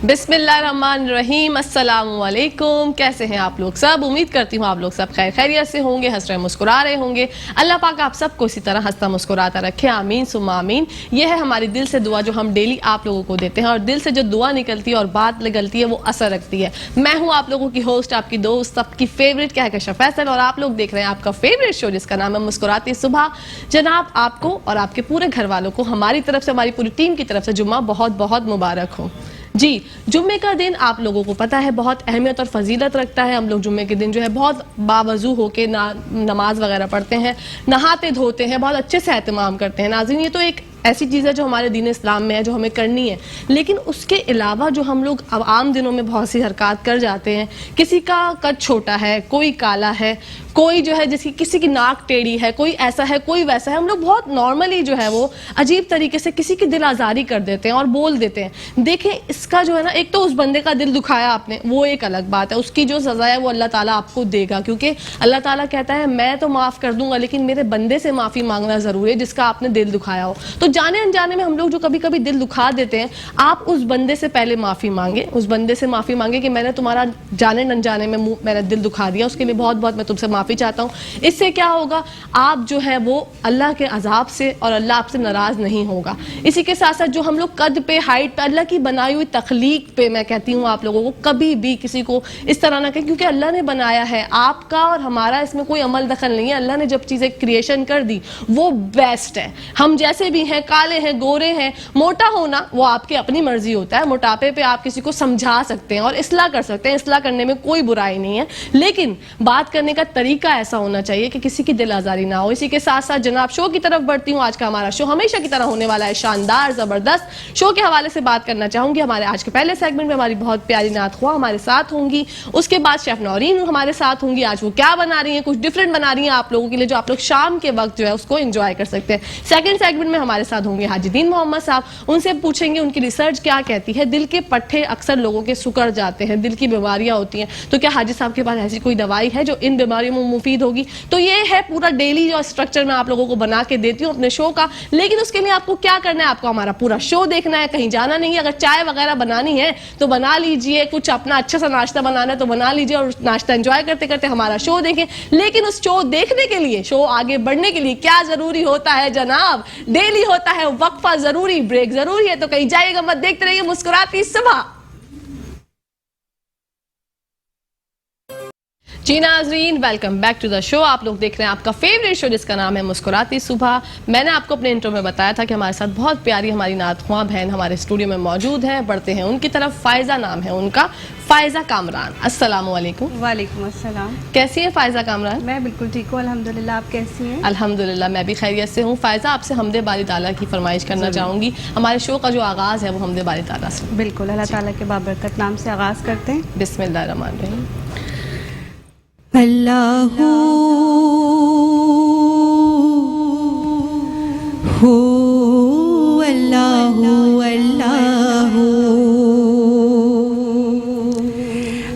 बिस्मिल्लाहिर्रहमानिर्रहीम, अस्सलामुअलैकुम। कैसे हैं आप लोग सब? उम्मीद करती हूँ आप लोग सब खैर खैरियत से होंगे, हंस रहे मुस्कुरा रहे होंगे। अल्लाह पाक आप सबको इसी तरह हंसता मुस्कुराता रखे, आमीन सुम्मा आमीन। यह है हमारी दिल से दुआ जो हम डेली आप लोगों को देते हैं, और दिल से जो दुआ निकलती है और बात निकलती है वो असर रखती है। मैं हूँ आप लोगों की होस्ट, आपकी दोस्त, सबकी फेवरेट कहकशा फैसल, और आप लोग देख रहे हैं आपका फेवरेट शो जिसका नाम है मुस्कुराती सुबह। जनाब, आपको और आपके पूरे घर वालों को हमारी तरफ से, हमारी पूरी टीम की तरफ से जुम्मा बहुत बहुत मुबारक हो। जी, जुम्मे का दिन आप लोगों को पता है बहुत अहमियत और फजीलत रखता है। हम लोग जुम्मे के दिन जो है बहुत बावजू होके नमाज वगैरह पढ़ते हैं, नहाते धोते हैं, बहुत अच्छे से एहतमाम करते हैं। नाज़रीन, ये तो एक ऐसी चीज़ है जो हमारे दीन इस्लाम में है, जो हमें करनी है। लेकिन उसके अलावा जो हम लोग अब आम दिनों में बहुत सी हरकत कर जाते हैं, किसी का कद छोटा है, कोई काला है, कोई जो है जिसकी किसी की नाक टेढ़ी है, कोई ऐसा है, कोई वैसा है, हम लोग बहुत नॉर्मली जो है वो अजीब तरीके से किसी की दिल आज़ारी कर देते हैं और बोल देते हैं। देखें, इसका जो है ना, एक तो उस बंदे का दिल दुखाया आपने, वो एक अलग बात है, उसकी जो सज़ा है वो अल्लाह ताला आपको देगा, क्योंकि अल्लाह ताला कहता है मैं तो माफ़ कर दूंगा लेकिन मेरे बंदे से माफ़ी मांगना ज़रूरी है जिसका आपने दिल दुखाया हो। तो जाने अनजाने में हम लोग जो कभी कभी दिल दुखा देते हैं, आप उस बंदे से पहले माफ़ी मांगे, उस बंदे से माफ़ी मांगे कि मैंने तुम्हारा जाने अनजाने में मैंने दिल दुखा दिया, उसके लिए बहुत बहुत मैं तुमसे माफ़ी चाहता हूँ। इससे क्या होगा, आप जो है वो अल्लाह के अजाब से, और अल्लाह आपसे नाराज़ नहीं होगा। इसी के साथ साथ जो हम लोग कद पे, हाइट पे, अल्लाह की बनाई हुई तख्लीक पे, मैं कहती हूँ आप लोगों को कभी भी किसी को इस तरह ना कहें, क्योंकि अल्लाह ने बनाया है, आपका और हमारा इसमें कोई अमल दखल नहीं है। अल्लाह ने जब चीज़ें क्रिएशन कर दी वो बेस्ट है। हम जैसे भी हैं, काले हैं, गोरे हैं, मोटा होना वो आपकी अपनी मर्जी होता है। मोटापे पे आप किसी को समझा सकते हैं और इस्लाह कर सकते हैं, इस्लाह करने में कोई बुराई नहीं है, लेकिन बात करने का तरीका ऐसा होना चाहिए कि किसी की दिल आजारी ना हो। इसी के साथ साथ जनाब शो की तरफ बढ़ती हूँ। आज का हमारा शो हमेशा की तरह होने वाला है शानदार, जबरदस्त। शो के हवाले से बात करना चाहूंगी। हमारे आज के पहले सेगमेंट में हमारी बहुत प्यारी नात ख्वाह हमारे साथ होंगी, उसके बाद शेफ नौरीन हमारे साथ होंगी। आज वो क्या बना रही है, कुछ डिफरेंट बना रही है आप लोगों के लिए, जो आप लोग शाम के वक्त जो है उसको एंजॉय कर सकते हैं। सेकंड सेगमेंट में हमारे साथ होंगे हाजीदीन मोहम्मद साहब, उनसे पूछेंगे उनकी रिसर्च क्या कहती है। दिल के पट्टे अक्सर लोगों के सुकड़ जाते हैं, दिल की बीमारियां होती हैं, तो क्या हाजी साहब के पास ऐसी कोई दवाई है जो इन बीमारियों में मुफीद होगी? तो ये है पूरा डेली जो स्ट्रक्चर मैं आप लोगों को बना के देती हूँ अपने शो का। लेकिन उसके लिए आपको क्या करना है, आपको हमारा पूरा शो देखना है, कहीं जाना नहीं है। अगर चाय वगैरह बनानी है तो बना लीजिए, कुछ अपना अच्छा सा नाश्ता बनाना है तो बना लीजिए, और नाश्ता एंजॉय करते करते हमारा शो देखें। लेकिन उस शो देखने के लिए, शो आगे बढ़ने के लिए क्या जरूरी होता है जनाब? डेली होता है वक्फा जरूरी, ब्रेक जरूरी है। तो कहीं जाइएगा मत, देखते रहिए मुस्कुराती सुबह। जी नाज़रीन, welcome back to the show. आप लोग देख रहे हैं आपका फेवरेट शो जिसका नाम है मुस्कुराती सुबह। मैंने आपको अपने इंट्रो में बताया था कि हमारे साथ बहुत प्यारी हमारी नात ख्वाह बहन हमारे स्टूडियो में मौजूद हैं। बढ़ते हैं उनकी तरफ। फायजा नाम है उनका, फायजा कामरान। अस्सलामु अलैकुम। वालेकुम अस्सलाम। कैसी है फायजा कामरान? मैं बिल्कुल ठीक हूँ अल्हम्दुलिल्लाह, आप कैसी हैं? अल्हम्दुलिल्लाह मैं भी खैरियत से हूँ। फायजा, आपसे हमदे बारी ताला की फरमाइश करना चाहूँगी। हमारे शो का जो आगाज़ है वो हमदे बारी ताला से। बिल्कुल, अल्लाह ताला के बाबरकत नाम से आगाज़ करते हैं। बिस्मिल्लाहिर्रहमानिर्रहीम। अल्लाहू हो, अल्लाहू अल्लाहू,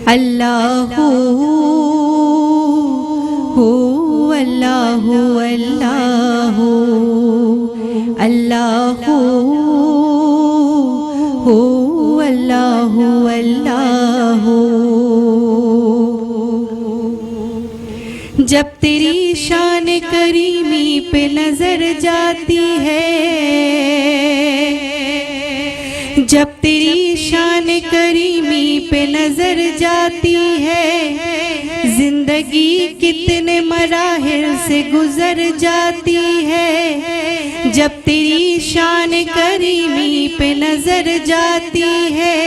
अल्लाहू हो, अल्लाहू अल्लाहू, अल्लाहू हो, अल्लाहू अल्लाहू। जब तेरी शान करीमी पे नजर जाती है, जब तेरी शान करीमी पे नजर जाती है, जिंदगी कितने मराहिल से गुजर जाती है। जब तेरी शान करीमी पे नजर जाती है,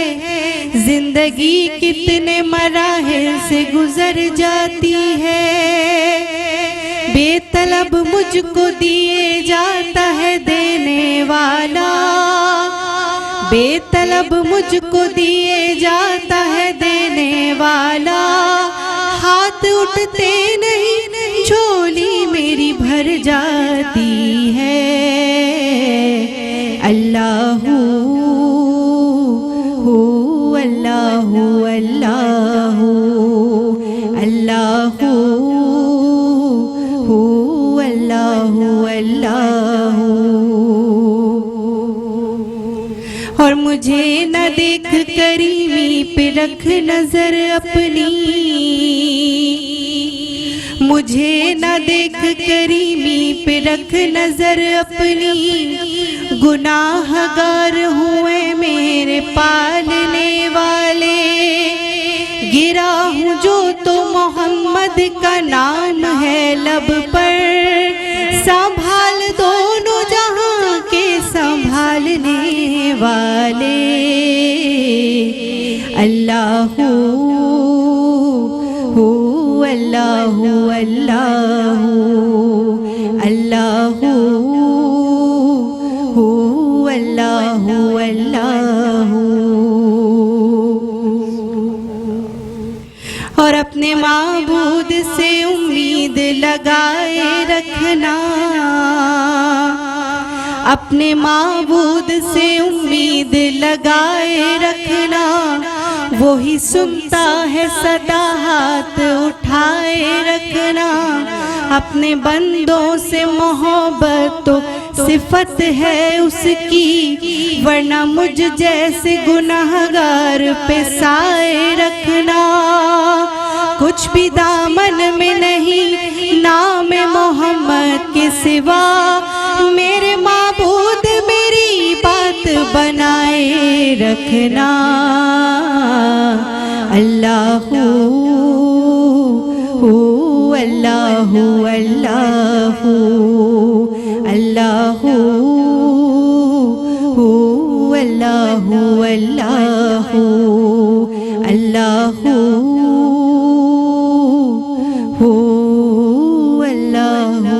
जिंदगी कितने मराहिल से गुजर जाती है। बेतलब मुझको दिए जाता है देने वाला, बेतलब मुझको दिए जाता है देने वाला। हाथ उठते नहीं झोली मेरी भर जाती है। अल्लाहू हो, अल्लाहू अल्लाहू, अल्लाहू हो, अल्लाहू अल्लाहू। और मुझे न देख करीमी पे रख नजर अपनी, मुझे न देख करीमी पे रख नजर अपनी, गुनाहगार हुए मेरे पालने वाले, गिरा हूँ जो तो मोहम्मद का नाम है लब पर, संभाल दोनों जहां के संभालने वाले, अल्लाहू अल्लाहू अल्लाहू अल्लाहू अल्लाहू अल्लाहू। और अपने माबूद से उम्मीद लगाए रखना, अपने माबूद से उम्मीद लगाए रखना, वो ही सुनता है सदा हाथ उठाए रखना, अपने बंदों से मोहब्बत तो सिफत है उसकी, वरना मुझ जैसे गुनाहगार पे साए रखना, कुछ भी दामन में नहीं नाम मोहम्मद के सिवा, मेरे माबूद मेरी बात बनाए रखना, अल्लाहू अल्लाहू अल्लाहू अल्लाहू अल्लाहू अल्लाहू अल्लाहू अल्लाहू।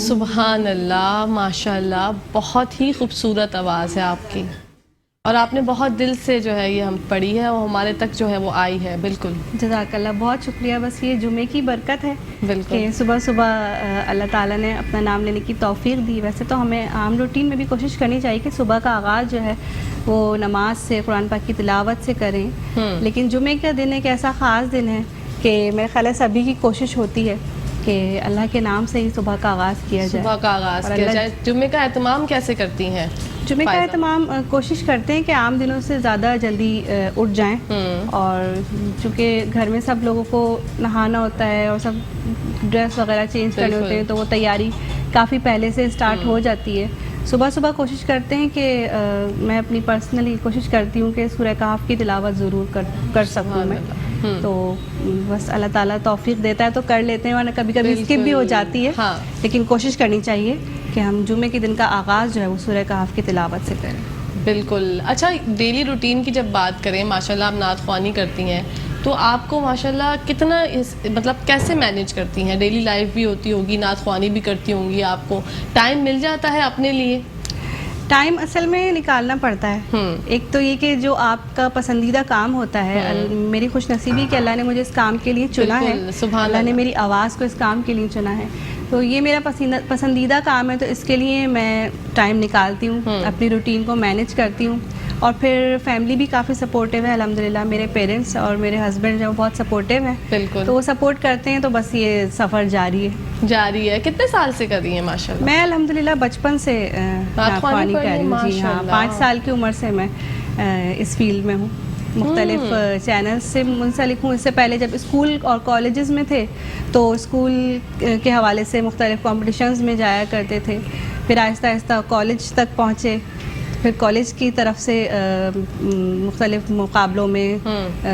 सुभान अल्लाह, माशाल्लाह, बहुत ही खूबसूरत आवाज़ है आपकी और आपने बहुत दिल से जो है ये हम पढ़ी है और हमारे तक जो है वो आई है। बिल्कुल, जज़ाकल्लाह, बहुत शुक्रिया। बस ये जुमे की बरकत है बिल्कुल कि सुबह सुबह अल्लाह ताला ने अपना नाम लेने की तौफीक दी। वैसे तो हमें आम रूटीन में भी कोशिश करनी चाहिए कि सुबह का आगाज़ जो है वो नमाज से, कुरान पाक की तिलावत से करें, लेकिन जुमे का दिन एक ऐसा ख़ास दिन है कि मेरे ख्याल है सभी की कोशिश होती है कि अल्लाह के नाम से ही सुबह का आगाज़ किया जाए। सुबह का आगाज़ किया जाए। जुमे का एहतमाम कैसे करती हैं? जुमे का एहतमाम कोशिश करते हैं कि आम दिनों से ज़्यादा जल्दी उठ जाएं, और चूँकि घर में सब लोगों को नहाना होता है और सब ड्रेस वगैरह चेंज करने होते हैं, तो वो तैयारी काफ़ी पहले से स्टार्ट हो जाती है। सुबह सुबह कोशिश करते हैं कि मैं अपनी पर्सनली कोशिश करती हूँ कि सूरह कहफ की तिलावत ज़रूर कर सकूँ मैं। तो बस अल्लाह ताला तौफीक देता है तो कर लेते हैं, वरना कभी कभी स्किप भी हो जाती है। हाँ। लेकिन कोशिश करनी चाहिए कि हम जुमे के दिन का आगाज़ जो है वो सूरह कहफ की तिलावत से करें। बिल्कुल। अच्छा, डेली रूटीन की जब बात करें, माशाल्लाह आप नात ख्वानी करती हैं, तो आपको माशाल्लाह कितना मतलब कैसे मैनेज करती हैं? डेली लाइफ भी होती होगी, नात ख्वानी भी करती होंगी, आपको टाइम मिल जाता है अपने लिए? टाइम असल में निकालना पड़ता है। एक तो ये कि जो आपका पसंदीदा काम होता है, मेरी खुशनसीबी कि अल्लाह ने मुझे इस काम के लिए चुना है, अल्लाह ने मेरी आवाज़ को इस काम के लिए चुना है, तो ये मेरा पसंदीदा काम है, तो इसके लिए मैं टाइम निकालती हूँ, अपनी रूटीन को मैनेज करती हूँ। और फिर फैमिली भी काफ़ी सपोर्टिव है अल्हम्दुलिल्लाह, मेरे पेरेंट्स और मेरे हस्बैंड जो बहुत सपोर्टिव हैं, बिल्कुल, तो वो सपोर्ट करते हैं, तो बस ये सफ़र जारी है। कितने साल से कर रही हैं? माशाल्लाह मैं अल्हम्दुलिल्लाह बचपन से नात ख्वानी कर रही हूँ। जी हाँ, 5 साल की उम्र से मैं इस फील्ड में हूँ, मुख्तलिफ चैनल्स से मुंसलिक हूँ। इससे पहले जब स्कूल और कॉलेजेस में थे तो स्कूल के हवाले से मुख्तलिफ कॉम्पिटिशन्स में जाया करते थे, फिर आहिस्ता आहिस्ता कॉलेज तक पहुँचे, फिर कॉलेज की तरफ से मुख्तलिफ मुकाबलों में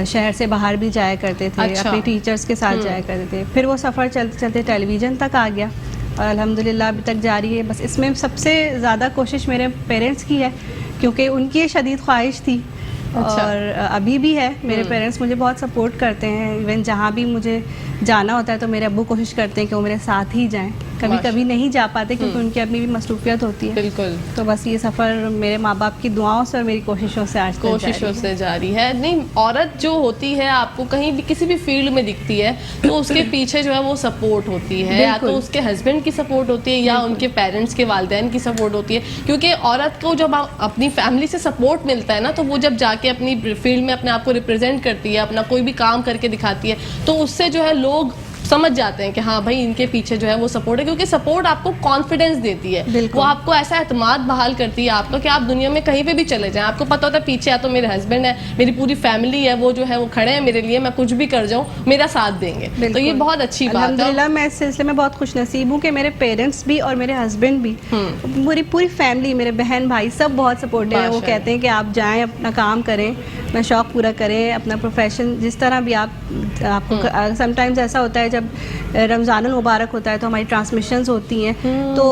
शहर से बाहर भी जाया करते थे। अच्छा। अपने टीचर्स के साथ जाया करते थे। फिर वो सफ़र चलते चलते टेलीविज़न तक आ गया और अल्हम्दुलिल्लाह अभी तक जारी है। बस इसमें सबसे ज़्यादा कोशिश मेरे पेरेंट्स की है, क्योंकि उनकी ये शदीद ख्वाहिश थी। अच्छा। और अभी भी है। मेरे पेरेंट्स मुझे बहुत सपोर्ट करते हैं। इवन जहाँ भी मुझे जाना होता है तो मेरे अब्बू कोशिश करते हैं कि वो मेरे साथ ही जाएं। कभी कभी नहीं जा पाते क्योंकि उनकी अपनी भी मसरूफियत होती है। बिल्कुल। तो बस ये सफ़र मेरे माँ बाप की दुआओं से और मेरी कोशिशों से आज कोशिशों से जारी है। नहीं, औरत जो होती है आपको कहीं भी किसी भी फील्ड में दिखती है तो उसके पीछे जो है वो सपोर्ट होती है, या तो उसके हस्बैंड की सपोर्ट होती है या उनके पेरेंट्स के वालिदैन की सपोर्ट होती है। क्योंकि औरत को जब अपनी फैमिली से सपोर्ट मिलता है ना, तो वो जब जाके अपनी फील्ड में अपने आप को रिप्रेजेंट करती है, अपना कोई भी काम करके दिखाती है, तो उससे जो है लोग समझ जाते हैं कि हाँ भाई इनके पीछे जो है वो सपोर्ट है, क्योंकि सपोर्ट आपको कॉन्फिडेंस देती है, वो आपको ऐसा एतमाद बहाल करती है आपका कि आप दुनिया में कहीं पे भी चले जाएं, आपको पता होता है पीछे या तो मेरे हस्बैंड है, मेरी पूरी फैमिली है, वो जो है वो खड़े हैं मेरे लिए, मैं कुछ भी कर जाऊं मेरा साथ देंगे। तो ये बहुत अच्छी बात है। अल्हम्दुलिल्लाह मैं इस सिलसिले में बहुत खुशनसीब हूँ कि मेरे पेरेंट्स भी और मेरे हस्बैंड भी, पूरी फैमिली, मेरे बहन भाई सब बहुत सपोर्टिव है। वो कहते हैं कि आप जाएं, अपना काम करें, अपना शौक पूरा करें, अपना प्रोफेशन जिस तरह भी आपको समटाइम्स ऐसा होता है जब रमज़ानुल मुबारक होता है तो हमारी ट्रांसमिशंस होती हैं तो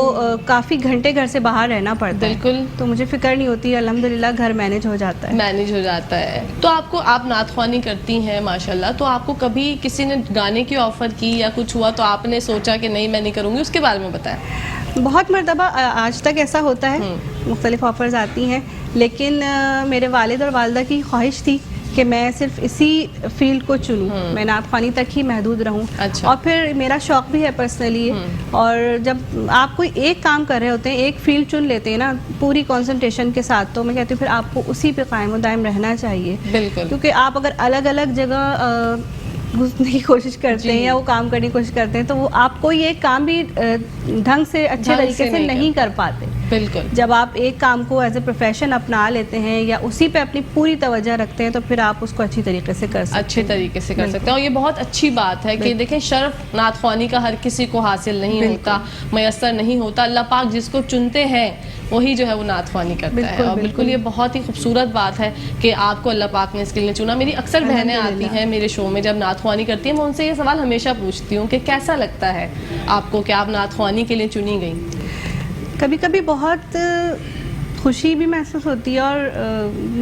काफ़ी घंटे घर से बाहर रहना पड़ता है। बिल्कुल। तो मुझे फिक्र नहीं होती, अल्हम्दुलिल्लाह घर मैनेज हो जाता है। तो आप नात ख्वानी करती हैं माशाल्लाह, तो आपको कभी किसी ने गाने की ऑफर की या कुछ हुआ तो आपने सोचा कि नहीं मैं नहीं करूँगी, उसके बारे में बताएं। बहुत मरतबा आज तक ऐसा होता है, मुख्तलिफ ऑफ़र्स आती हैं, लेकिन मेरे वालिद और वालदा की ख्वाहिश थी कि मैं सिर्फ इसी फील्ड को चुनूं, मैं नात ख्वानी तक ही महदूद रहूं। अच्छा। और फिर मेरा शौक़ भी है पर्सनली, और जब आप कोई एक काम कर रहे होते हैं, एक फील्ड चुन लेते हैं ना पूरी कंसंट्रेशन के साथ, तो मैं कहती हूँ फिर आपको उसी पे कायम दायम रहना चाहिए। बिल्कुल। क्योंकि आप अगर अलग अलग जगह घुसने की कोशिश करते हैं या वो काम करने की कोशिश करते हैं तो वो आपको ये काम भी ढंग से अच्छे तरीके से नहीं कर पाते। बिल्कुल। जब आप एक काम को एज ए प्रोफेशन अपना लेते हैं या उसी पे अपनी पूरी तवज्जो रखते हैं तो फिर आप उसको अच्छी तरीके से कर सकते हैं। अच्छे तरीके से कर सकते हैं। और ये बहुत अच्छी बात है कि देखें शर्फ नात ख्वानी का हर किसी को हासिल नहीं होता, मयसर नहीं होता। अल्लाह पाक जिसको चुनते हैं वही जो है वो नात ख्वानी करता है। और बिल्कुल ये बहुत ही खूबसूरत बात है कि आपको अल्लाह पाक ने इसके लिए चुना। मेरी अक्सर बहनें आती हैं मेरे शो में जब नात ख्वानी करती हैं, मैं उनसे ये सवाल हमेशा पूछती हूँ कि कैसा लगता है आपको कि आप नात ख्वानी के लिए चुनी गई? कभी कभी बहुत खुशी भी महसूस होती है और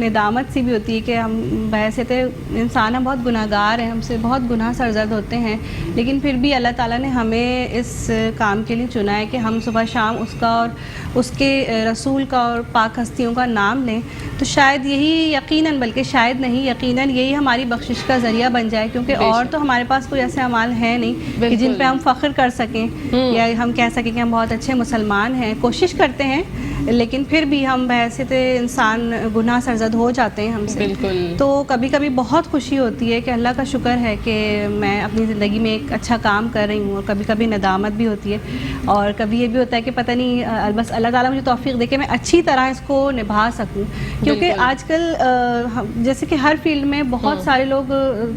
निदामत सी भी होती है कि हम वैसे तो इंसान हम बहुत गुनाहगार हैं, हमसे बहुत गुनाह सरजद होते हैं, लेकिन फिर भी अल्लाह ताला ने हमें इस काम के लिए चुना है कि हम सुबह शाम उसका और उसके रसूल का और पाक हस्तियों का नाम लें। तो शायद यही यकीनन, बल्कि शायद नहीं यकीनन यही हमारी बख्शिश का ज़रिया बन जाए, क्योंकि और तो हमारे पास कोई ऐसे अमाल है नहीं कि जिन पे हम फ़ख्र कर सकें या हम कह सकें कि हम बहुत अच्छे मुसलमान हैं। कोशिश करते हैं लेकिन फिर भी हम वैसे तो इंसान गुनाह सरजद हो जाते हैं हमसे। बिल्कुल। तो कभी कभी बहुत खुशी होती है कि अल्लाह का शुक्र है कि मैं अपनी ज़िंदगी में एक अच्छा काम कर रही हूँ, और कभी कभी नदामत भी होती है, और कभी ये भी होता है कि पता नहीं बस अल्लाह ताला मुझे तौफीक दे के मैं अच्छी तरह इसको निभा सकूँ। क्योंकि आजकल जैसे कि हर फील्ड में बहुत सारे लोग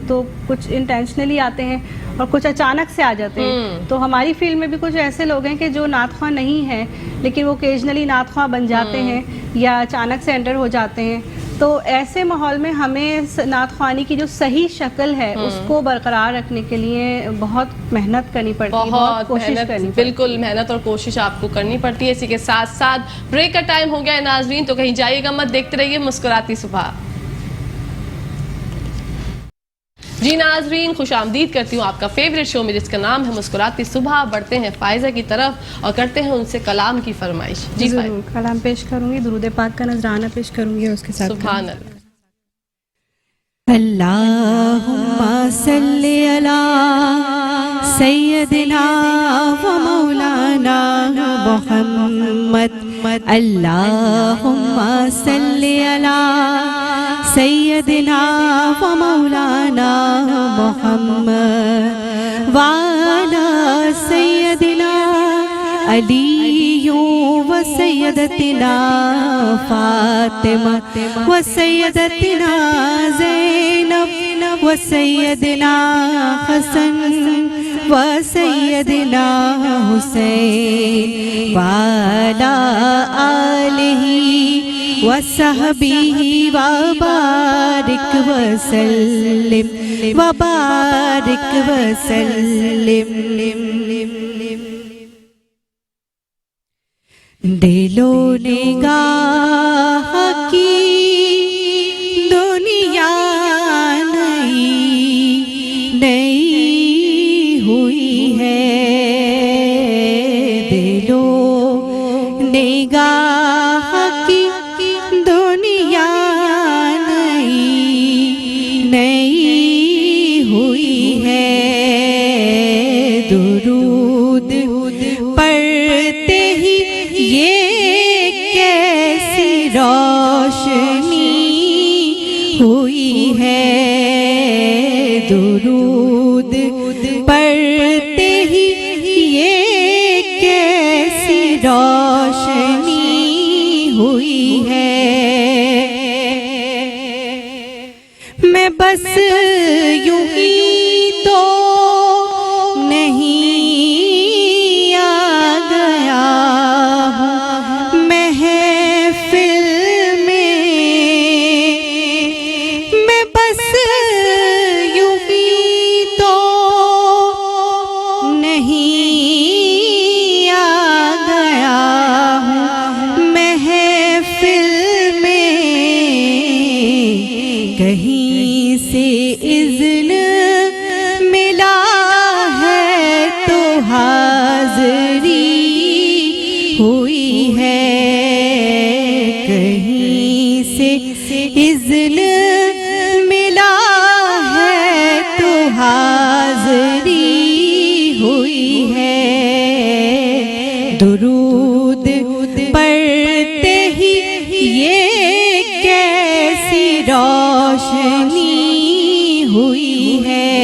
तो कुछ इंटेंशनली आते हैं और कुछ अचानक से आ जाते हैं। तो हमारी फील्ड में भी कुछ ऐसे लोग हैं कि जो नात ख्वां नहीं है लेकिन वो ओकेजनली नात ख्वां बन जाते हैं या अचानक से एंटर हो जाते हैं। तो ऐसे माहौल में हमें नात ख्वानी की जो सही शक्ल है उसको बरकरार रखने के लिए बहुत मेहनत करनी पड़ती है, बहुत कोशिश करनी पड़ती है। बिल्कुल, मेहनत और कोशिश आपको करनी पड़ती है। इसी के साथ साथ ब्रेक का टाइम हो गया है नाजरीन, तो कहीं जाइएगा मत, देखते रहिए मुस्कुराती सुबह। जी नाजरीन, खुश आमदीद करती हूँ आपका फेवरेट शो में जिसका नाम है मुस्कुराती सुबह। बढ़ते हैं फायजा की तरफ और करते हैं उनसे कलाम की फरमाइश। जी जरूर कलाम पेश करूंगी, दुरूद पाक का नजराना पेश करूंगी और उसके साथ सुभान अल्लाहुम्मा सल्ली अला सय्यदिना व मौलाना मुहम्मद। अल्लाहुम्मा सल्ली अला सय्यदिना व मौलाना मुहम्मद व अला सय्यदिना अलियो व सय्यदतिना फातिमा व सय्यदतिना ज़ैनब व सय्यदिना हसन व सय्यदिना हुसैन व अला आलिही व सहबिही व बारिक व सल्लिम व बारिक व सल्लिम। दिलो निगाह की दुनिया नई हुई है, दिलो निगाह की दुनिया नई हुई है। दुरूद पढ़ते ही ये कैसी रोशनी हुई है, दुरूद पर हाज़री हुई है, कहीं से इज़्न मिला है तो हाज़री हुई है। दुरूद पढ़ते ही ये कैसी रोशनी हुई है।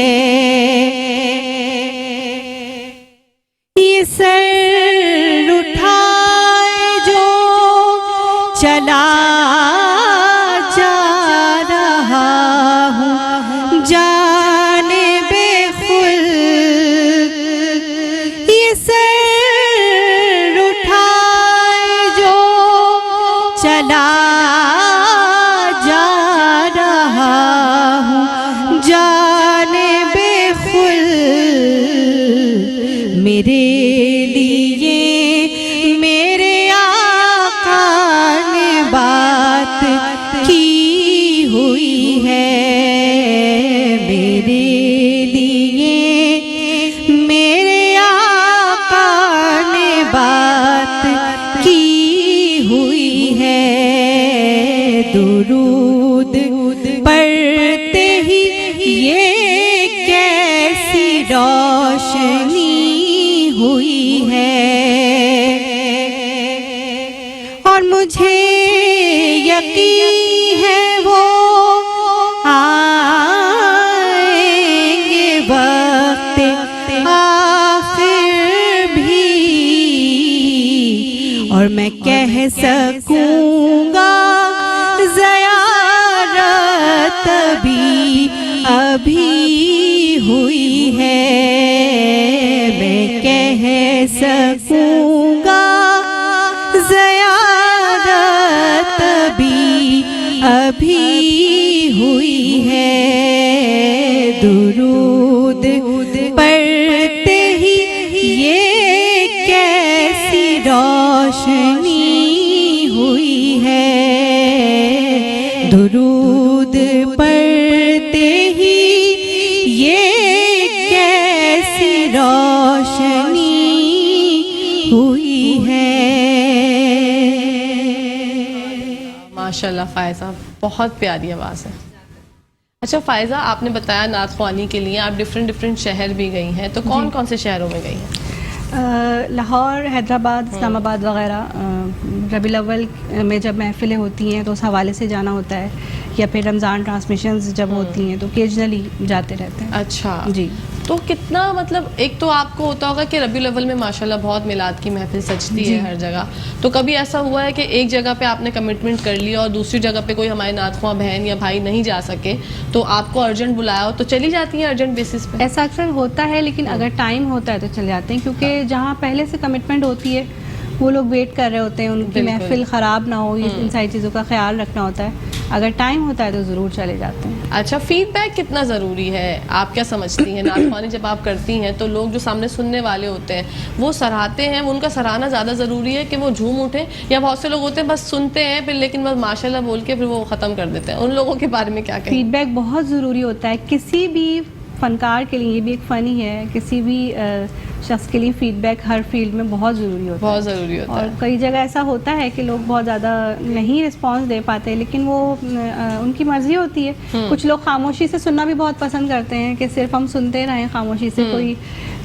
ये सर उठाए जो चला जा रहा हूँ जाने बेखुद, ये सर उठाए जो चला जा रहा हूँ जाने बेखुद, मेरे लिए मेरे आका ने बात की हुई है। मेरे लिए मेरे आका ने बात की हुई है। दुरूद पढ़ते ही ये कैसी रोशनी हुई है। और मुझे यकीन है वो आएंगे वक्त आखिर भी, और मैं कह सकूंगा ज़ियारत भी अभी हुई है। मैं कह सकूंगा ज़ियारत भी अभी हुई है। दुरूद पढ़ते ही ये कैसी रोशनी हुई है। दुरूद पढ़ते ही ये कैसी रोशनी हुई है। माशाल्लाह फ़ायज़ा, बहुत प्यारी आवाज़ है। अच्छा फ़ायज़ा, आपने बताया नात ख्वानी के लिए आप डिफरेंट शहर भी गई हैं, तो कौन कौन से शहरों में गई हैं? लाहौर, हैदराबाद, इस्लामाबाद वगैरह। रबीउल अव्वल में जब महफ़िलें होती हैं तो उस हवाले से जाना होता है, या फिर रमज़ान ट्रांसमिशंस जब होती हैं तो ओकेजनली जाते रहते हैं। अच्छा जी। तो कितना मतलब, एक तो आपको होता होगा कि रबीउल अव्वल में माशाल्लाह बहुत मिलाद की महफिल सजती है हर जगह, तो कभी ऐसा हुआ है कि एक जगह पे आपने कमिटमेंट कर लिया और दूसरी जगह पे कोई हमारे नातख्वां बहन या भाई नहीं जा सके तो आपको अर्जेंट बुलाया हो तो चली जाती हैं अर्जेंट बेसिस पे? ऐसा अक्सर होता है, लेकिन अगर टाइम होता है तो चले जाते हैं, क्योंकि जहाँ पहले से कमिटमेंट होती है वो लोग वेट कर रहे होते हैं, उनकी महफिल ख़राब ना हो, इन सारी चीज़ों का ख्याल रखना होता है। अगर टाइम होता है तो ज़रूर चले जाते हैं। अच्छा, फीडबैक कितना ज़रूरी है, आप क्या समझती हैं? नात ख्वानी जब आप करती हैं तो लोग जो सामने सुनने वाले होते हैं वो सराहते हैं, उनका सराहना ज़्यादा ज़रूरी है कि वो झूम उठें, या बहुत से लोग होते हैं बस सुनते हैं फिर लेकिन बस माशाल्लाह बोल के फिर वो ख़त्म कर देते हैं? उन लोगों के बारे में क्या कहें? फीडबैक बहुत ज़रूरी होता है किसी भी फ़नकार के लिए, ये भी एक फ़न ही है, किसी भी शख्स के लिए फ़ीडबैक हर फील्ड में बहुत ज़रूरी होता है। बहुत ज़रूरी होता है। और कई जगह ऐसा होता है कि लोग बहुत ज़्यादा नहीं रिस्पॉन्स दे पाते, लेकिन वो उनकी मर्ज़ी होती है। कुछ लोग खामोशी से सुनना भी बहुत पसंद करते हैं कि सिर्फ हम सुनते रहें खामोशी से, कोई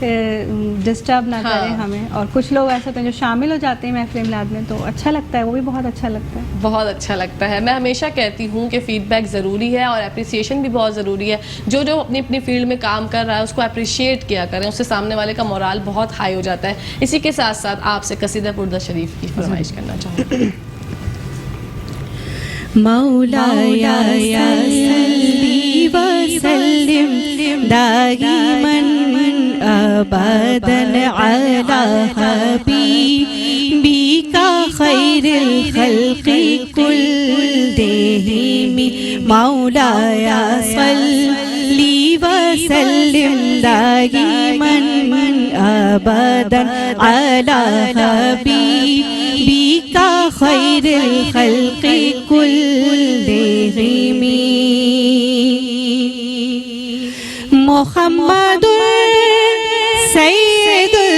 डिस्टर्ब ना करें हमें। और कुछ लोग ऐसे होते हैं जो शामिल हो जाते हैं महफिल मिलाद में, तो अच्छा लगता है, वो भी बहुत अच्छा लगता है। बहुत अच्छा लगता है। मैं हमेशा कहती हूँ कि फ़ीडबैक ज़रूरी है और अप्रिसिएशन भी बहुत ज़रूरी है। जो जो अपनी अपनी फील्ड में काम कर रहा है उसको अप्रिशिएट किया करें, उससे सामने वाले का मोराल बहुत हाई हो जाता है। इसी के साथ साथ आपसे कसीदा पुर्दा शरीफ की फरमाइश करना चाहूँगी। मौलाया सल्ली व सल्लिम दाइमन अबदन अला हबीबिका खैरिल खल्क़ि कुल्लिहिम। मौलाया सल्ली व सल्लिम दाइमन अबदन अला हबीबिका खैरिल खल्क़ि कुल्लिहिम। मुहम्मदुर सय्यदुल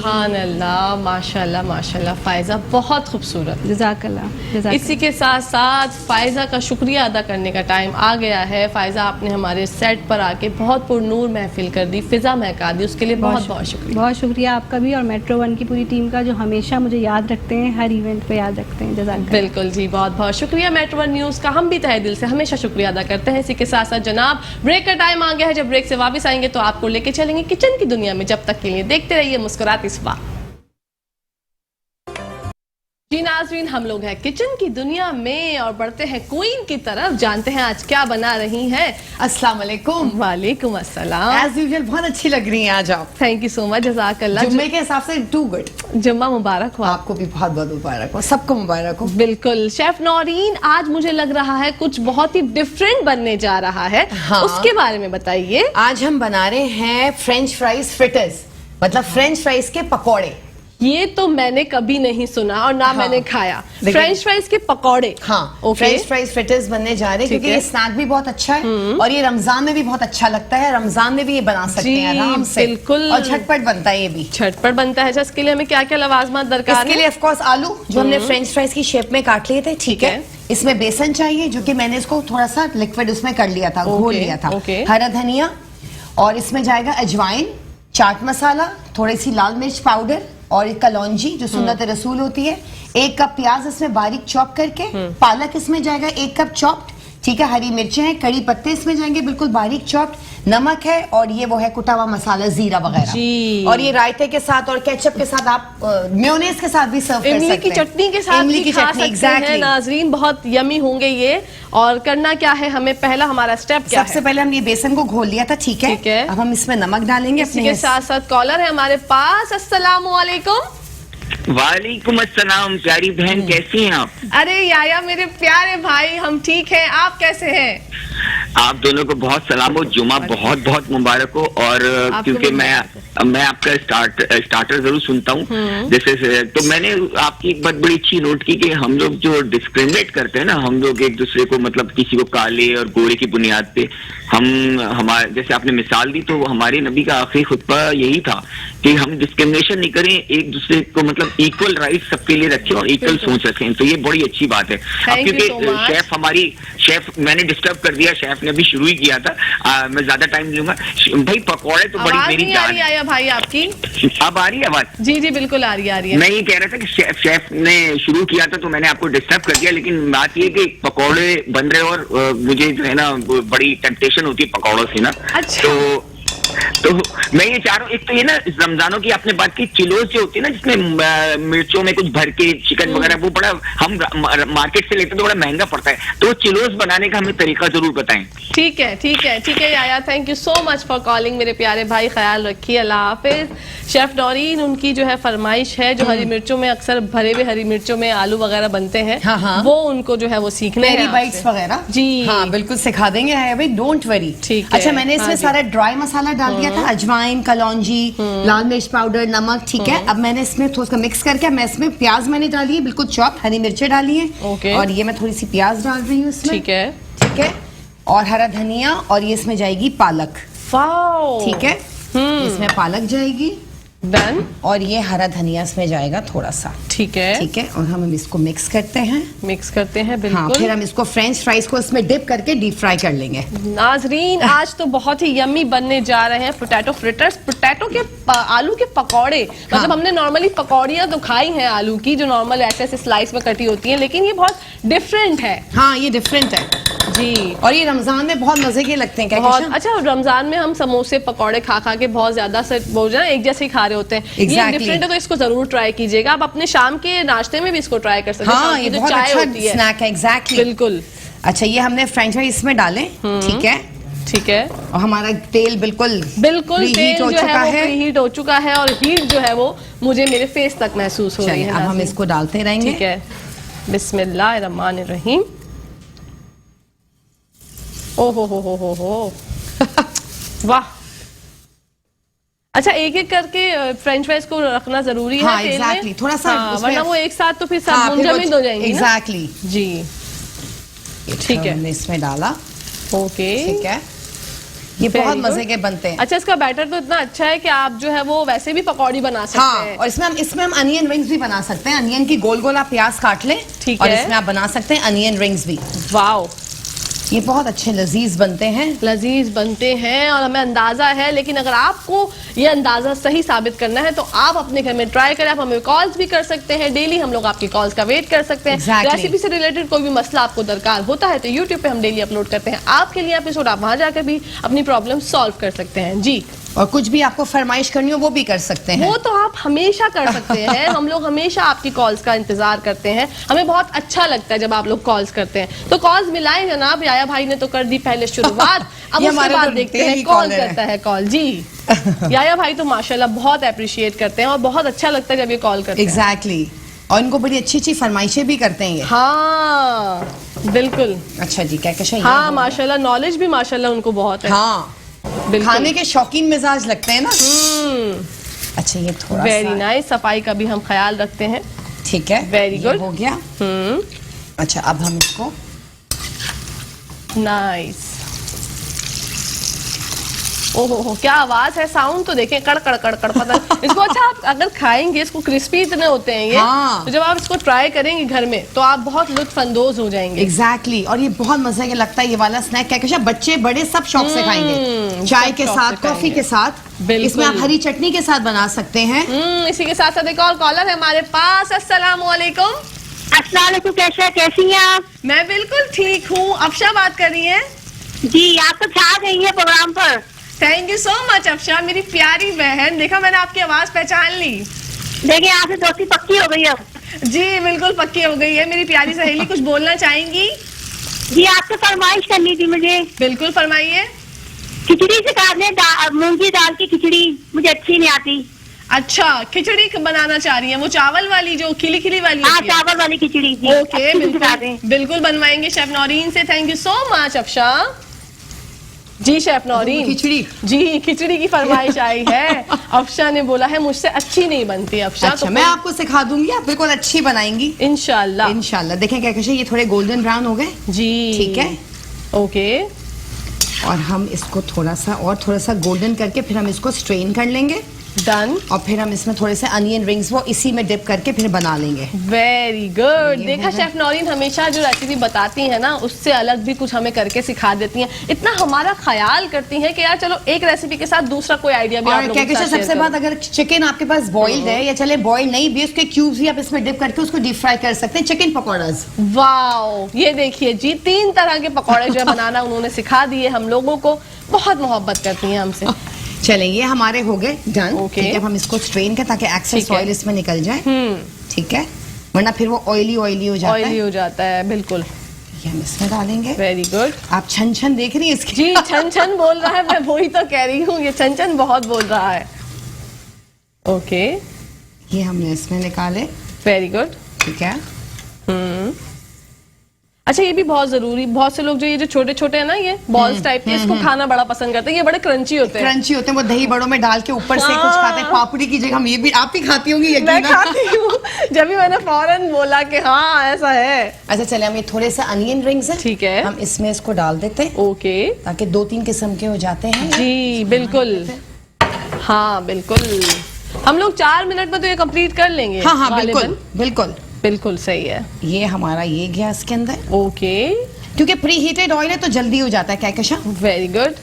सुभान अल्लाह, माशाल्लाह माशाल्लाह। फ़ायज़ा बहुत खूबसूरत। जज़ाकल्लाह। इसी के साथ साथ फ़ायज़ा का शुक्रिया अदा करने का टाइम आ गया है। फ़ायज़ा आपने हमारे सेट पर आके बहुत पुरनूर महफिल कर दी, फ़िज़ा महका दी, उसके लिए बहुत बहुत शुक्रिया। बहुत शुक्रिया आपका भी और मेट्रो वन की पूरी टीम का, जो हमेशा मुझे याद रखते हैं, हर इवेंट पे याद रखते हैं। जज़ाकल्लाह। बिल्कुल जी, बहुत बहुत शुक्रिया। मेट्रो वन न्यूज़ का हम भी तहे दिल से हमेशा शुक्रिया अदा करते हैं। इसी के साथ साथ जनाब ब्रेक का टाइम आ गया है। जब ब्रेक से वापस आएंगे तो आपको लेके चलेंगे किचन की दुनिया में। जब तक के लिए देखते रहिए मुस्कुराते सुबह। जी नाज़रीन, हम लोग हैं किचन की दुनिया में और बढ़ते हैं क्वीन की तरफ। जानते हैं आज क्या बना रही हैं। अस्सलाम वालेकुम। वालेकुम अस्सलाम। एज यूजुअल बहुत अच्छी लग रही हैं आज आप। थैंक यू सो मच, जज़ाकल्लाह। जुम्मे के हिसाब से टू गुड। जुम्मा मुबारक हो। आपको भी बहुत बहुत मुबारक हो, सबको मुबारक हो। बिल्कुल। शेफ नौरीन, आज मुझे लग रहा है कुछ बहुत ही डिफरेंट बनने जा रहा है। हाँ। उसके बारे में बताइए। आज हम बना रहे हैं फ्रेंच फ्राइज फ्रिटर्स, मतलब फ्रेंच फ्राइज के पकौड़े। ये तो मैंने कभी नहीं सुना और ना हाँ। मैंने खाया। फ्रेंच फ्राइज के पकौड़े। हाँ, फ्रेंच फ्राइज फ्रिटर्स बनने जा रहे हैं क्योंकि ये स्नैक भी बहुत अच्छा है और ये रमजान में भी बहुत अच्छा लगता है। रमजान में भी ये बना सकते हैं आराम से। बिल्कुल। और झटपट बनता है ये भी। झटपट बनता है। अच्छा, इसके लिए हमें क्या क्या लवाजमात दरकार है? इसके लिए ऑफ कोर्स आलू जो हमने फ्रेंच फ्राइज की शेप में काट लिए थे, ठीक है। इसमें बेसन चाहिए जो कि मैंने इसको थोड़ा सा लिक्विड उसमें कर लिया था, घोल लिया था। हरा धनिया, और इसमें जाएगा अजवाइन, चाट मसाला, थोड़ी सी लाल मिर्च पाउडर और एक कलौंजी जो सुन्नत रसूल होती है। 1 कप प्याज इसमें बारीक चॉप करके, पालक इसमें जाएगा 1 कप चॉप्ड, ठीक है। हरी मिर्चें हैं, कड़ी पत्ते इसमें जाएंगे बिल्कुल बारीक चॉप्ड, नमक है और ये वो है कुटा हुआ मसाला, जीरा वगैरह। और ये रायते के साथ और केचप के साथ, आप मेयोनेज के साथ भी सर्व कर सकते हैं। इमली की चटनी के साथ इमली की खा चटनी, सकते हैं नाजरीन, बहुत यमी होंगे ये। और करना क्या है हमें, पहला हमारा स्टेप क्या है? सबसे पहले हम ये बेसन को घोल लिया था, ठीक है। अब हम इसमें नमक डालेंगे। इसी के साथ साथ कॉलर है हमारे पास। अस्सलामु अलैकुम। वालेकुम अस्सलाम। प्यारी बहन, कैसी हैं आप? अरे याया मेरे प्यारे भाई, हम ठीक हैं, आप कैसे हैं? आप दोनों को बहुत सलाम हो, जुमा बहुत बहुत मुबारक हो। और क्योंकि मैं आपका स्टार्टर जरूर सुनता हूँ, जैसे तो मैंने आपकी एक बात बड़ी अच्छी नोट की कि हम लोग जो डिस्क्रिमिनेट करते हैं ना, हम लोग एक दूसरे को, मतलब किसी को काले और गोरे की बुनियाद पे हमारे, जैसे आपने मिसाल दी, तो हमारे नबी का आखिरी खुतबा यही था कि हम डिस्क्रिमिनेशन नहीं करें, एक दूसरे को मतलब इक्वल राइट सबके लिए रखें और इक्वल सोच रखें। तो ये बड़ी अच्छी बात है। अब क्योंकि शेफ मैंने डिस्टर्ब कर दिया, शेफ ने अभी शुरू ही किया था, मैं ज्यादा टाइम लूंगा। भाई पकौड़े तो बड़ी मेरी जान है भाई आपकी। अब आ रही है आवाज? जी जी बिल्कुल आ रही है। मैं ये कह रहा था कि शेफ ने शुरू किया था तो मैंने आपको डिस्टर्ब कर दिया, लेकिन बात ये कि पकौड़े बन रहे और मुझे जो है ना बड़ी टेम्पटेशन होती है पकौड़ों से ना। अच्छा। तो मैं ये चाह रहा हूँ, एक तो ये ना रमजानों की आपने बात की, चिलोस जो होती है ना जिसमें मिर्चों में कुछ भर के चिकन वगैरह, वो बड़ा हम मार्केट से लेते हैं तो बड़ा महंगा पड़ता है, तो वो चिलोस बनाने का हमें तरीका जरूर बताएं। ठीक है ठीक है ठीक है याया, thank you so much for calling मेरे प्यारे भाई, ख्याल रखिए, अल्लाह हाफिज। शेफ नौरीन उनकी जो है फरमाइश है, जो हरी मिर्चों में अक्सर भरे हुए हरी मिर्चों में आलू वगैरह बनते हैं, हाँ। वो उनको जो है वो सीखने हैं बाइट्स वगैरह जी, हाँ बिल्कुल सिखा देंगे भाई, डोंट वरी। ठीक है। अच्छा, मैंने इसमें सारा ड्राई मसाला डाल दिया था, अजवाइन, कलौंजी, लाल मिर्च पाउडर, नमक, ठीक है। अब मैंने इसमें थोड़ा सा मिक्स करके मैं इसमें प्याज मैंने डाली है, बिल्कुल चॉप, हरी मिर्चें डाली है, और ये मैं थोड़ी सी प्याज डाल रही हूँ इसमें, ठीक है ठीक है, और हरा धनिया, और ये इसमें जाएगी पालक, ठीक है, इसमें पालक जाएगी, डन, और ये हरा धनिया इसमें जाएगा थोड़ा सा, ठीक है, ठीक है, और हम इसको मिक्स करते हैं, बिल्कुल। हाँ, फिर हम इसको फ्रेंच फ्राइज को इसमें डिप करके डीप फ्राई कर लेंगे। नाजरीन आज तो बहुत ही यम्मी बनने जा रहे हैं पोटैटो फ्रिटर्स, पोटैटो के आलू के पकौड़े। मतलब हमने नॉर्मली पकौड़ियाँ तो खाई हैं आलू की, जो नॉर्मल ऐसे ऐसे स्लाइस में कटी होती हैं, लेकिन ये बहुत डिफरेंट है। हाँ, ये डिफरेंट है जी, और ये रमजान में बहुत मजे के लगते हैं। बहुत अच्छा, रमजान में हम समोसे पकौड़े खा खा के बहुत ज्यादा से एक जैसे ही खा रहे होते हैं, ये डिफरेंट है, तो इसको जरूर ट्राई कीजिएगा। आप अपने शाम के नाश्ते में भी इसको ट्राई कर सकते हैं। हाँ, ये बहुत अच्छा स्नैक है, एग्जैक्टली, बिल्कुल। अच्छा, ये हमने फ्रेंच फ्राइज इसमें डाले, ठीक है, ठीक है, और हमारा तेल बिल्कुल तेल जो है वो प्रीहीट हो चुका है, और हीट जो है वो मुझे मेरे फेस तक महसूस हो रही है। अब हम इसको डालते रहेंगे, ठीक है, बिस्मिल्लाहिर्रहमानिर्रहीम। ओ हो वाह। अच्छा, एक एक करके फ्रेंच फ्राइज को रखना जरूरी है, हाँ, एग्जैक्टली, थोड़ा सा, वरना वो एक साथ तो फिर सब मुंजमद हो जाएंगी, एग्जैक्टली जी, ठीक है, हमने इसमें डाला, ओके, ठीक है, ये बहुत मजे के बनते हैं। अच्छा, इसका बैटर तो इतना अच्छा है कि आप जो है वो वैसे भी पकौड़ी बना सकते हैं, और इसमें हम अनियन रिंग्स भी बना सकते हैं, अनियन की गोल गोल आप प्याज काट लें, ठीक और है, इसमें आप बना सकते हैं अनियन रिंग्स भी। वाओ, ये बहुत अच्छे लजीज बनते हैं, और हमें अंदाजा है, लेकिन अगर आपको ये अंदाजा सही साबित करना है तो आप अपने घर में ट्राई करें। आप हमें कॉल्स भी कर सकते हैं, डेली हम लोग आपकी कॉल्स का वेट कर सकते हैं। रेसिपी से रिलेटेड कोई भी मसला आपको दरकार होता है तो यूट्यूब पे हम डेली अपलोड करते हैं आपके लिए एपिसोड, आप वहां जाकर भी अपनी प्रॉब्लम सॉल्व कर सकते हैं जी। और कुछ भी आपको फरमाइश करनी हो वो भी कर सकते हैं, वो तो आप हमेशा कर सकते हैं। हम लोग हमेशा आपकी कॉल्स का इंतजार करते हैं, हमें बहुत अच्छा लगता है जब आप लोग कॉल्स करते हैं। तो कॉल्स मिलाएं जनाब, याया भाई ने तो कर दी पहले शुरुआत, अब उसके बाद देखते हैं कौन करता है कॉल जी। याया भाई तो माशाल्लाह बहुत अप्रिशिएट करते हैं, और बहुत अच्छा लगता है जब ये कॉल करते हैं। एग्जैक्टली, और इनको बड़ी अच्छी अच्छी फरमाइशें भी करते हैं ये। हाँ बिल्कुल। अच्छा जी, क्या हाँ, माशाल्लाह, नॉलेज भी माशाल्लाह उनको बहुत है। हाँ, खाने के शौकीन मिजाज लगते हैं ना। अच्छा, ये थोड़ा वेरी नाइस, सफाई का भी हम ख्याल रखते हैं, ठीक है, वेरी गुड, हो गया। अच्छा, अब हम इसको नाइस, ओहो क्या आवाज है, साउंड तो देखें, कड़ कड़ कड़ कड़, पता इसको। अच्छा, आप अगर खाएंगे, इसको क्रिस्पी इतने होते हैं ये, हाँ। तो जब आप इसको ट्राई करेंगे घर में तो आप बहुत लुत्फ अंदोज हो जाएंगे। एग्जैक्टली, और ये बहुत मजे का लगता है ये वाला स्नैक। क्या बच्चे बड़े सब शौक से खाएंगे, चाय के साथ, कॉफी के साथ, इसमें आप हरी चटनी के साथ बना सकते हैं। इसी के साथ साथ एक और कॉलर है हमारे पास। अस्सलाम वालेकुम। अस्सलाम वालेकुम, कैसी हैं आप? मैं बिल्कुल ठीक हूँ। अफशा बात कर रही हैं जी, आप तो छा गई हैं प्रोग्राम पर। Thank you so much Afsha, मेरी प्यारी बहन। देखा, मैंने आपकी आवाज पहचान ली। देखिए, आपसे दोस्ती पक्की हो गई अब। जी बिल्कुल पक्की हो गई है। मेरी प्यारी सहेली कुछ बोलना चाहेंगी? जी, आपसे फरमाइश करनी थी मुझे। बिल्कुल फरमाइए। खिचड़ी सिखा दें, मूंगी दाल की खिचड़ी मुझे अच्छी नहीं आती। अच्छा, खिचड़ी बनाना चाह रही है, वो चावल वाली जो खिली खिली वाली? हाँ, चावल वाली खिचड़ी। ओके, बिल्कुल बनवाएंगे शेफ नौरीन से। Thank you so much Afsha ji. Chef Naureen, खिचड़ी जी, खिचड़ी की फरमाइश आई है। अफशा ने बोला है मुझसे अच्छी नहीं बनती अफशा। अच्छा, तो मैं आपको सिखा दूंगी, आप बिल्कुल अच्छी बनाएंगी इंशाल्लाह। इंशाल्लाह। देखें क्या ये थोड़े गोल्डन ब्राउन हो गए जी, ठीक है, ओके। और हम इसको थोड़ा सा गोल्डन करके फिर हम इसको स्ट्रेन कर लेंगे। डन। और फिर हम इसमें थोड़े से अनियन रिंग्स वो इसी में डिप करके फिर बना लेंगे। Very good. देखा, शेफ नौरीन हमेशा जो रेसिपी बताती है ना, उससे अलग भी कुछ हमें करके सिखा देती हैं। इतना हमारा ख्याल करती हैं कि यार चलो एक रेसिपी के साथ दूसरा कोई आइडिया भी आप लोगों के साथ शेयर सबसे बात, अगर चिकन आपके पास बॉइल्ड है, या चले बॉइल्ड नहीं भी, उसके क्यूब्स भी आप इसमें डिप करके उसको डीप फ्राई कर सकते हैं। चिकन पकौड़ास। वाओ, ये देखिए जी, 3 तरह के पकौड़े जो है बनाना उन्होंने सिखा दिए हम लोगों को। बहुत मोहब्बत करती हैं हमसे। चले ये हमारे हो गए डन। Okay. ठीक है, अब हम इसको स्ट्रेन करें ताकि एक्सेस ठीक है। ऑयल इसमें निकल जाए। ठीक है, वरना फिर वो ऑयली हो जाता ऑयली है। हो जाता है, बिल्कुल। ये हम इसमें डालेंगे। Very good. आप छन छन देख रही हैं इसकी? जी, छन छन बोल रहा है, मैं वही तो कह रही हूँ, ये छन छन बहुत बोल रहा है। ओके, ये हमने इसमें निकाले। Very good. ठीक है, अच्छा, ये भी बहुत जरूरी, बहुत से लोग जो ये जो छोटे छोटे है ना, ये बॉल्स टाइप के, इसको खाना बड़ा पसंद करते हैं। ये बड़े क्रंची होते हैं। क्रंची होते हैं, वो दही बड़ों में डाल के ऊपर से हाँ। कुछ खाते हैं। पापड़ी की जगह हम ये भी, आप भी खाती होंगी मैं यकीनन। खाती हूँ, जब भी मैंने फौरन बोला कि हाँ ऐसा है। अच्छा चले, हम ये थोड़े से अनियन रिंग्स हैं, ठीक है। हम इसमें इसको डाल देते हैं ओके ताकि 2-3 किस्म के हो जाते हैं। जी, बिल्कुल। हाँ बिल्कुल, हम लोग 4 मिनट में तो ये कंप्लीट कर लेंगे। हाँ बिल्कुल गालिबन। बिल्कुल। बिल्कुल सही है। ये हमारा ये गया इसके अंदर, ओके, क्योंकि प्री हीटेड ऑयल है तो जल्दी हो जाता है। Kahkasha, very good.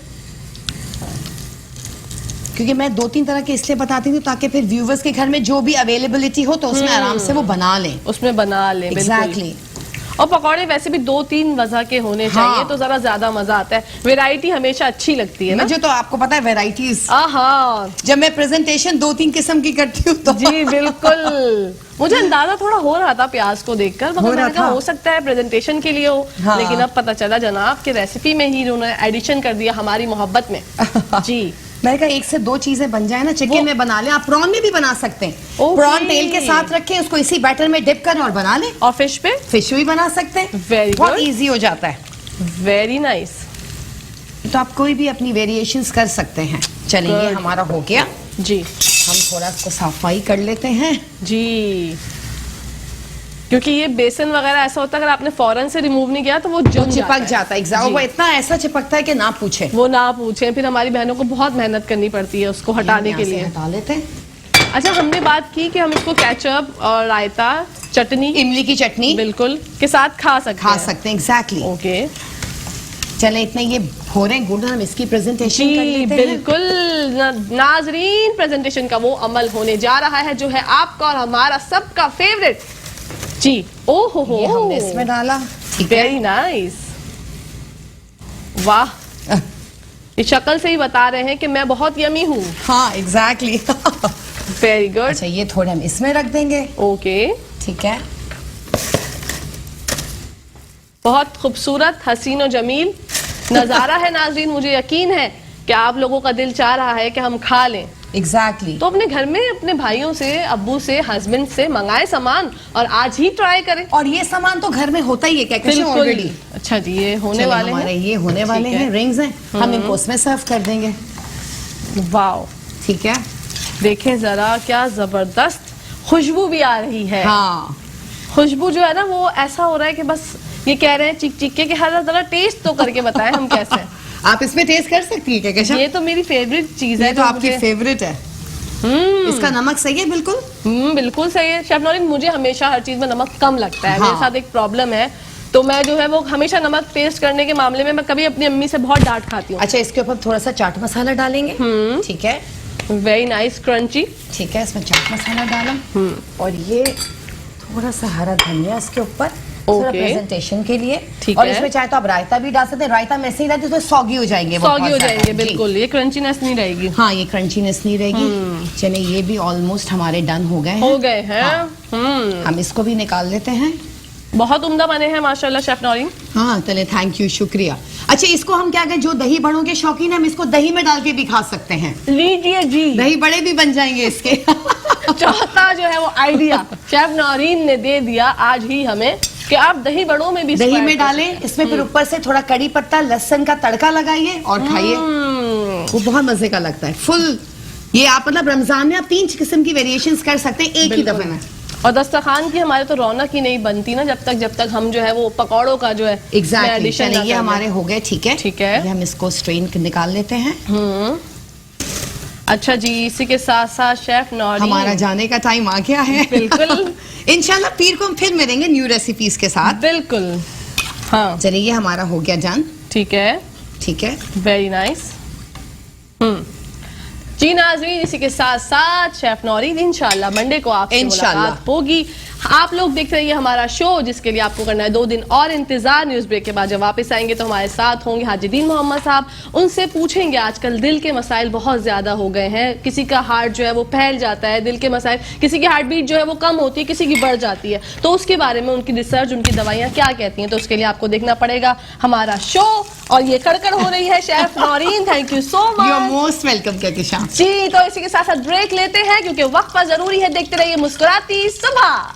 क्योंकि मैं 2-3 तरह के इसलिए बताती हूँ ताकि फिर व्यूवर्स के घर में जो भी अवेलेबिलिटी हो तो उसमें आराम से वो बना लें। उसमें बना ले। एग्जैक्टली। और पकौड़े वैसे भी 2-3 वजह के होने चाहिए, तो जरा ज्यादा मजा आता है। वैरायटी हमेशा अच्छी लगती है ना। मुझे तो आपको पता है वेराइटीज, हाँ जब मैं प्रेजेंटेशन 2-3 किस्म की करती हूँ तो जी बिल्कुल। मुझे अंदाजा थोड़ा हो रहा था प्याज को देखकर, मगर मैंने कहा हो सकता है प्रेजेंटेशन के लिए हो। हाँ। लेकिन अब पता चला जनाब कि रेसिपी में ही उन्होंने एडिशन कर दिया हमारी मोहब्बत में। जी, मैंने कहा 1 से 2 चीजें बन जाए ना, चिकन में बना लें, आप प्रॉन में भी बना सकते हैं। Okay. प्रॉन तेल के साथ रखें, उसको इसी बैटर में डिप करें और बना लें। और फिश पे फिश भी बना सकते हैं, Very बहुत good. इजी हो जाता है। Very nice. तो आप कोई भी अपनी वेरिएशंस कर सकते हैं। चलिए ये Good. हमारा हो गया, जी हम थोड़ा इसको सफाई कर लेते हैं। जी, क्योंकि ये बेसन वगैरह ऐसा होता है, अगर आपने फौरन से रिमूव नहीं किया तो वो जम चिपक जाता है। एग्जैक्ट, जी। वो इतना ऐसा चिपकता है कि ना पूछे। वो ना पूछें, फिर हमारी बहनों को बहुत मेहनत करनी पड़ती है उसको हटाने यहाँ के से लिए। हटा लेते हैं। अच्छा, हमने बात की कि हम इसको केचप और रायता, चटनी, इमली की चटनी बिल्कुल के साथ खा सकते हैं। एग्जैक्टली। ओके चले, इतने ये हो रहे हैं गुड, हम इसकी प्रेजेंटेशन कर जी लेते हैं। बिल्कुल। नाजरीन, प्रेजेंटेशन का वो अमल होने जा रहा है जो है आपका और हमारा सबका फेवरेट। जी, ओ हो ये हमने इसमें डाला। ठीक है, वेरी नाइस। वाह, ये शक्ल से ही बता रहे हैं कि मैं बहुत यमी हूँ। हाँ एग्जैक्टली। Very good. अच्छा, ये थोड़े हम इसमें रख देंगे। ओके, ठीक है, बहुत खूबसूरत, हसीन और जमील नजारा है नाजरीन। मुझे यकीन है कि आप लोगों का दिल चाह रहा है कि हम खा लें, एग्जैक्टली। तो अपने घर में अपने भाइयों से, अब्बू से, हस्बैंड से मंगाए सामान और आज ही ट्राई करें। और ये सामान तो घर में होता ही है क्या ऑलरेडी। अच्छा जी, ये होने चलिए, वाले हमारे हैं। ये होने वाले ठीक है। हैं, रिंग्स हैं, हम इनको उसमें सर्व कर देंगे। वाओ, ठीक है, देखें जरा क्या जबरदस्त खुशबू भी आ रही है। हाँ खुशबू जो है ना, वो ऐसा हो रहा है कि बस ये कह रहे हैं चिक चिक के कि हर जरा टेस्ट तो करके बताएं हम कैसे। आप इसमें टेस्ट कर सकती है क्या? ये तो मेरी फेवरेट चीज है। ये तो आपकी फेवरेट है। इसका नमक सही है बिल्कुल? बिल्कुल सही है शेफ नौरीन। मुझे हमेशा हर चीज में नमक कम लगता है। हाँ। मेरे साथ एक प्रॉब्लम है, तो मैं जो है वो हमेशा नमक टेस्ट करने के मामले में मैं कभी अपनी अम्मी से बहुत डांट खाती हूँ। अच्छा, इसके ऊपर थोड़ा सा चाट मसाला डालेंगे। ठीक है, वेरी नाइस, क्रंची। ठीक है, इसमें चाट मसाला डाला और ये थोड़ा सा हरा धनिया इसके ऊपर थोड़ा प्रेजेंटेशन के लिए। ठीक और है। इसमें चाहे तो आप रायता भी डाल सकते हैं। रायता में से ही रहते तो सॉगी हो जाएंगे, वो सॉगी बहुत हो ज्यादा। जाएंगे, जी। बिल्कुल, ये क्रंचीनेस नहीं रहेगी। हाँ, ये क्रंचीनेस नहीं रहेगी। चलिए, ये भी ऑलमोस्ट हमारे डन हो गए हैं। हो गए हैं। हाँ। हम इसको भी निकाल लेते हैं। बहुत उम्दा बने हैं माशाल्लाह शेफ नौरीन। हाँ चले, थैंक यू, शुक्रिया। अच्छा, इसको हम क्या कहें, जो दही बड़ों के शौकीन है, हम इसको दही में डाल के भी खा सकते हैं। लीजिए जी, दही बड़े भी बन जाएंगे इसके। चौथा जो है वो आइडिया शेफ नौरीन ने दे दिया आज ही हमें कि आप दही बड़ों में भी दही स्क्वायर में कर डालें, इसमें फिर ऊपर से थोड़ा कड़ी पत्ता, लहसुन का तड़का लगाइए और खाइए। वो बहुत मजे का लगता है। फुल ये आप मतलब रमजान में आप 3 किस्म की वेरिएशंस कर सकते हैं एक ही दफे में। और दस्तरखान की हमारे तो रौनक ही नहीं बनती ना जब तक हम जो है वो पकौड़ों का जो है एग्जैक्टली। addition ना ये कर हमारे लें। हो गए। ठीक है, ठीक है। ये हम इसको स्ट्रेन निकाल लेते हैं। अच्छा जी, इसी के साथ साथ शेफ नौरीन, हमारा जाने का टाइम आ गया है। बिल्कुल। इंशाल्लाह पीर को हम फिर मिलेंगे न्यू रेसिपीज के साथ। बिल्कुल। हाँ, चलिए, ये हमारा हो गया जान। ठीक है, ठीक है, वेरी नाइस। जी नाज़रीन, इसी के साथ साथ शेफ नौरीन इंशाल्लाह मंडे को आपसे इंशाल्लाह। मुलाकात होगी। आप लोग देखते रहिए हमारा शो, जिसके लिए आपको करना है 2 दिन और इंतजार। न्यूज ब्रेक के बाद जब वापस आएंगे तो हमारे साथ होंगे हाजीदीन मोहम्मद साहब। उनसे पूछेंगे आजकल दिल के मसाइल बहुत ज्यादा हो गए हैं, किसी का हार्ट जो है वो फैल जाता है, दिल के मसाइल, किसी की हार्ट बीट जो है वो कम होती है, किसी की बढ़ जाती है। तो उसके बारे में उनकी रिसर्च, उनकी दवाइयां क्या कहती हैं, तो उसके लिए आपको देखना पड़ेगा हमारा शो। और ये कड़कड़ हो रही है chef Naureen, thank you so much. You are most welcome Kahkashan ji, तो इसी के साथ साथ ब्रेक लेते हैं क्योंकि वक्फा जरूरी है। देखते रहिए मुस्कुराती सुबह।